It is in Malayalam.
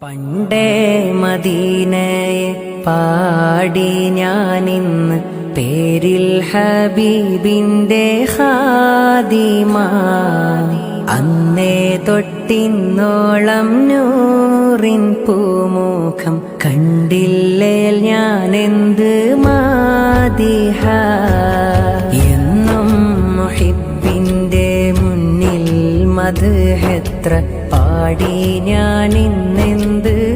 പണ്ടേ മദീനയെ പാടി ഞാനിന്ന് പേരിൽ ഹബീബിന്റെ ഖാദിമ. അന്നേ തൊട്ടിന്നോളം നൂറിൻ പൂമുഖം കണ്ടില്ലേൽ ഞാനെന്ത് മാദിഹ. എന്നും മുഹിബിന്റെ മുന്നിൽ മദ്ഹെത്ര പാടി ഞാനിന്നെന്ത്